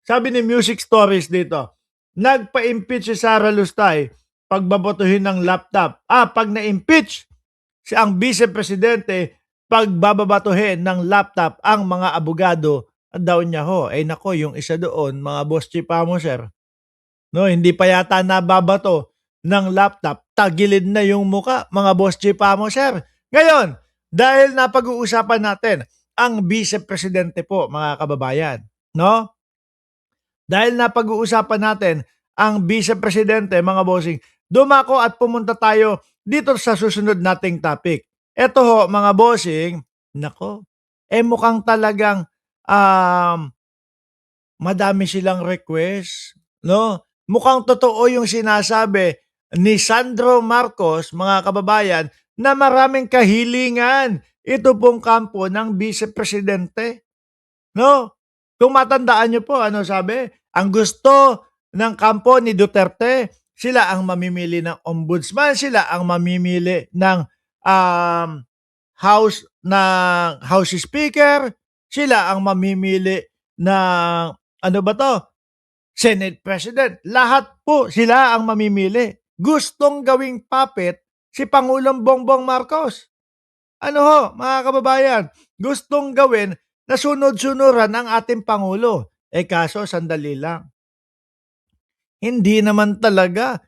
sabi ni Music Stories dito, nagpa-impeach si Sara Lustay pagbabatuhin ng laptop. Pag na-impeach si ang vice-presidente, pagbababatuhin ng laptop ang mga abogado daw niya ho. Nako, yung isa doon, mga boss chief mo, sir. No, hindi pa yata nababato ng laptop, tagilid na yung muka, mga boss chief mo, sir. Ngayon, dahil napag-uusapan natin ang vice-presidente po, mga kababayan, no? Dahil napag-uusapan natin ang vice-presidente, mga bossing, dumako at pumunta tayo dito sa susunod nating topic. Ito ho, mga bossing, nako, mukhang talagang madami silang request, no? Mukhang totoo yung sinasabi ni Sandro Marcos, mga kababayan, na maraming kahilingan ito pong kampo ng vice-presidente, no? Kung matandaan niyo po, ano sabi? Ang gusto ng kampo ni Duterte, sila ang mamimili ng ombudsman, sila ang mamimili ng House Speaker, sila ang mamimili ng ano ba to? Senate President. Lahat po sila ang mamimili. Gustong gawing puppet si Pangulong Bongbong Marcos. Ano ho, mga kababayan? Gustong gawin na sunod-sunuran ang ating Pangulo. Kaso, sandali lang. Hindi naman talaga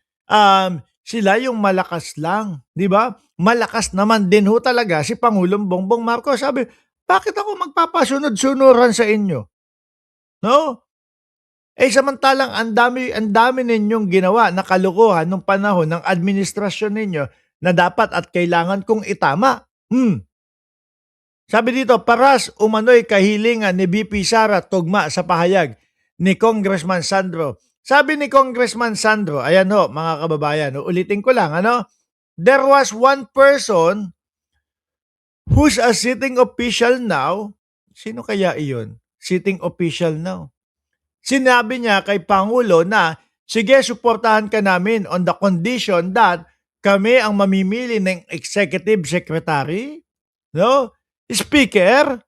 sila yung malakas lang. Di ba? Malakas naman din ho talaga si Pangulong Bongbong Marcos. Sabi, bakit ako magpapasunod-sunuran sa inyo? No? Samantalang ang dami ninyong ginawa na kalukuhan nung panahon ng administrasyon ninyo na dapat at kailangan kong itama. Sabi dito, paras umano'y kahilingan ni BP Sara tugma sa pahayag ni Congressman Sandro. Sabi ni Congressman Sandro, ayan ho, mga kababayan, ulitin ko lang, ano? There was one person who's a sitting official now. Sino kaya iyon? Sitting official now. Sinabi niya kay Pangulo na, sige, suportahan ka namin on the condition that kami ang mamimili ng executive secretary, no? Speaker,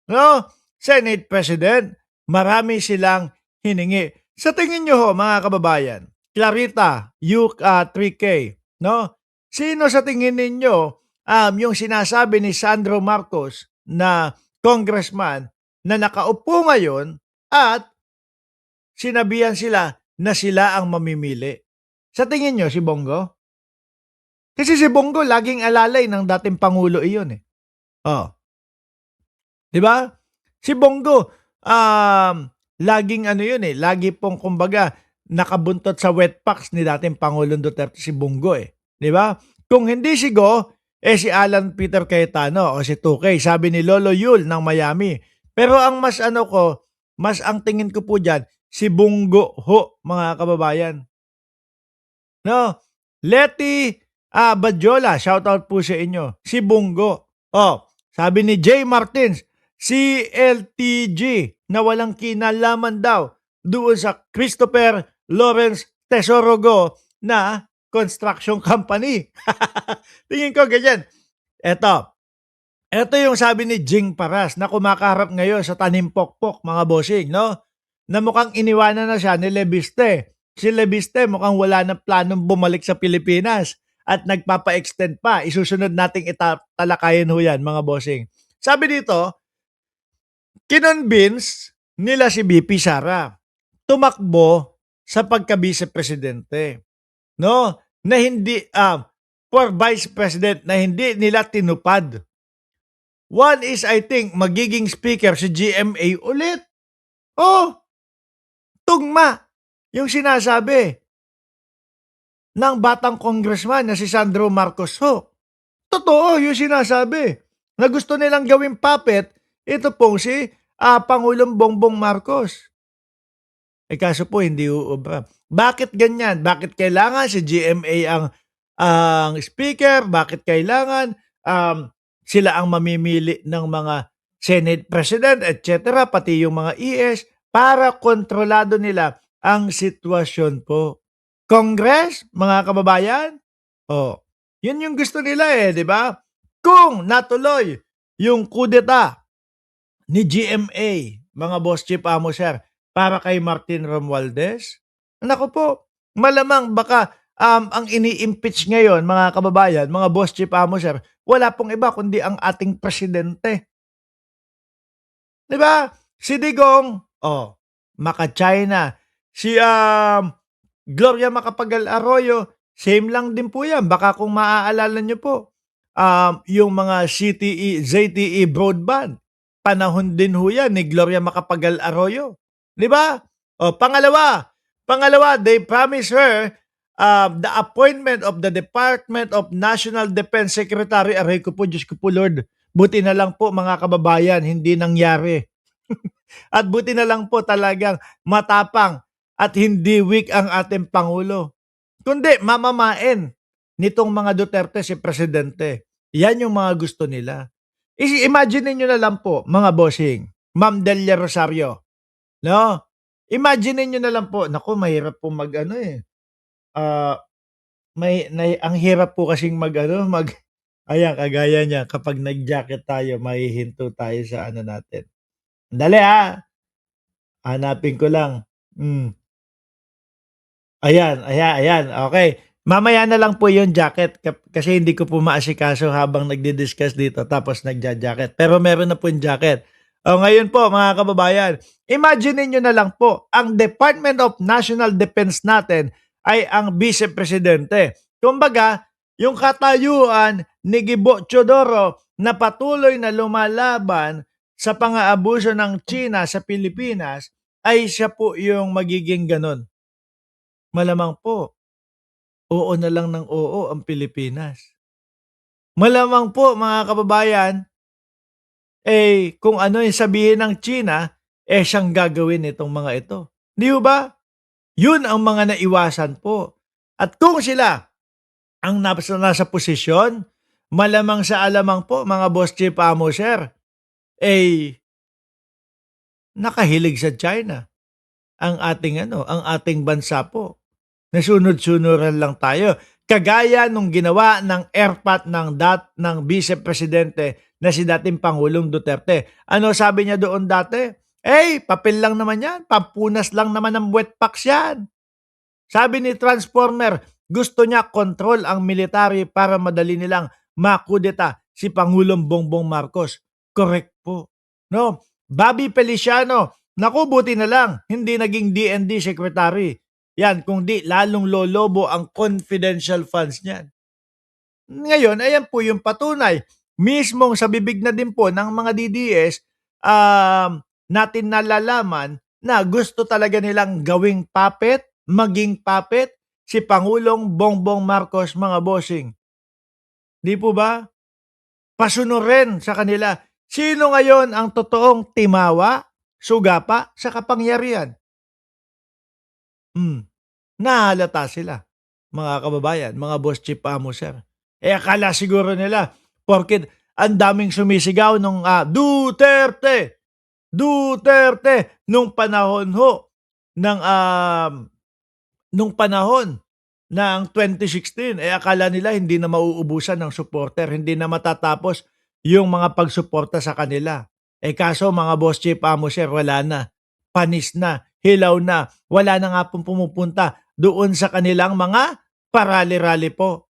no? Senate President. Marami silang hiningi. Sa tingin nyo ho, mga kababayan, Clarita, 3K, no? Sino sa tingin ninyo yung sinasabi ni Sandro Marcos na congressman na nakaupo ngayon at sinabihan sila na sila ang mamimili? Sa tingin nyo, si Bongo? Kasi si Bongo laging alalay ng dating Pangulo iyon eh. Di ba? Si Bongo, laging ano yun eh, lagi pong kumbaga nakabuntot sa wetpacks ni dating Pangulong Duterte si Bongo eh. Di ba? Kung hindi si Go, si Alan Peter Cayetano o si 2K, sabi ni Lolo Yul ng Miami. Pero ang mas ang tingin ko po dyan, si Bongo ho, mga kababayan. No? Letty Badjola, shoutout po sa inyo. Si Bongo. Sabi ni Jay Martins, si LTG na walang kinalaman daw doon sa Christopher Lawrence Tesorogo na construction company. Tingin ko ganyan. Ito yung sabi ni Jing Paras na kumakaharap ngayon sa Tanimpokpok, mga bossing, no? Na mukhang iniwanan na siya ni Lebiste. Si Lebiste mukhang wala na planong bumalik sa Pilipinas at nagpapa-extend pa. Isusunod nating italakayin ho yan, mga bossing. Sabi dito, kinonvince nila si BP Sara tumakbo sa pagka-vice-presidente. No? Na hindi, for vice president na hindi nila tinupad. One is, I think, magiging speaker si GMA ulit. Tugma yung sinasabi ng batang congressman na si Sandro Marcos ho. Totoo yung sinasabi na gusto nilang gawing puppet ito pong si Pangulong Bongbong Marcos. Kaso po hindi uubra. Bakit ganyan? Bakit kailangan si GMA ang speaker? Bakit kailangan sila ang mamimili ng mga Senate President, etc., pati yung mga ES, para kontrolado nila ang sitwasyon po. Congress, mga kababayan, yun yung gusto nila di ba? Kung natuloy yung kudeta ni GMA, mga boss chief amo sir, para kay Martin Romualdez? Naku po, malamang baka, ang ini-impeach ngayon mga kababayan, mga boss chief amo sir, wala pong iba kundi ang ating presidente. 'Di ba? Si Digong, oh, maka-China. Si, Gloria Macapagal Arroyo, same lang din po 'yan. Baka kung maaalala niyo po, yung mga ZTE broadband, panahon din ho 'yan ni Gloria Macapagal Arroyo, 'di ba? Oh, pangalawa, they promise her, the appointment of the Department of National Defense Secretary. Aray ko po, Diyos ko po Lord, buti na lang po mga kababayan hindi nangyari. At buti na lang po talagang matapang at hindi weak ang ating Pangulo. Kundi mamamain nitong mga Duterte si Presidente. Yan yung mga gusto nila. Imagine niyo na lang po, mga bossing, Ma'am Delia Rosario, no? Imagine niyo na lang po, naku, mahirap po mag-ano eh. Ah, ang hirap po kasing ayan, kagaya niya, kapag nag-jacket tayo, mahihinto tayo sa ano natin. Dali hanapin ko lang. Ayan, okey. Mamaya na lang po yung jacket kasi hindi ko po maasikaso habang nagdi-discuss dito tapos nagja-jacket. Pero meron na po yung jacket. Ngayon po mga kababayan, imagine niyo na lang po, ang Department of National Defense natin ay ang Vice Presidente. Kumbaga, yung katayuan ni Gibo Teodoro na patuloy na lumalaban sa pang-aabuso ng China sa Pilipinas ay siya po yung magiging gano'n. Malamang po, oo na lang ng oo ang Pilipinas. Malamang po mga kababayan, kung ano yung sabihin ng China, siyang gagawin nitong mga ito. Di ba? Yun ang mga naiwasan po. At kung sila ang nasa posisyon, malamang sa alamang po mga boss chief amo sir, nakahilig sa China ang ating bansa po. Nasunod-sunuran lang tayo. Kagaya nung ginawa ng airpat ng Vice Presidente na si dating Pangulong Duterte. Ano sabi niya doon dati? Papel lang naman yan. Pampunas lang naman ng wetpacks yan. Sabi ni Transformer, gusto niya control ang military para madali nilang makudeta si Pangulong Bongbong Marcos. Correct po. No? Bobby Feliciano, naku, buti na lang, hindi naging DND Secretary. Yan, kung di, lalong lolobo ang confidential funds niyan. Ngayon, ayan po yung patunay. Mismong sa bibig na din po ng mga DDS, natin nalalaman na gusto talaga nilang maging puppet, si Pangulong Bongbong Marcos, mga bossing. Di po ba? Pasunurin sa kanila. Sino ngayon ang totoong timawa, sugapa sa kapangyarihan? Nahalata sila, mga kababayan, mga boss chief amo sir. Akala siguro nila, porket ang daming sumisigaw nung Duterte, Duterte, nung panahon ng 2016, akala nila hindi na mauubusan ng supporter, hindi na matatapos yung mga pagsuporta sa kanila. Kaso mga boss chief amo sir, wala na. Panis na, hilaw na, wala na nga pong pumupunta doon sa kanilang mga parali-rally po.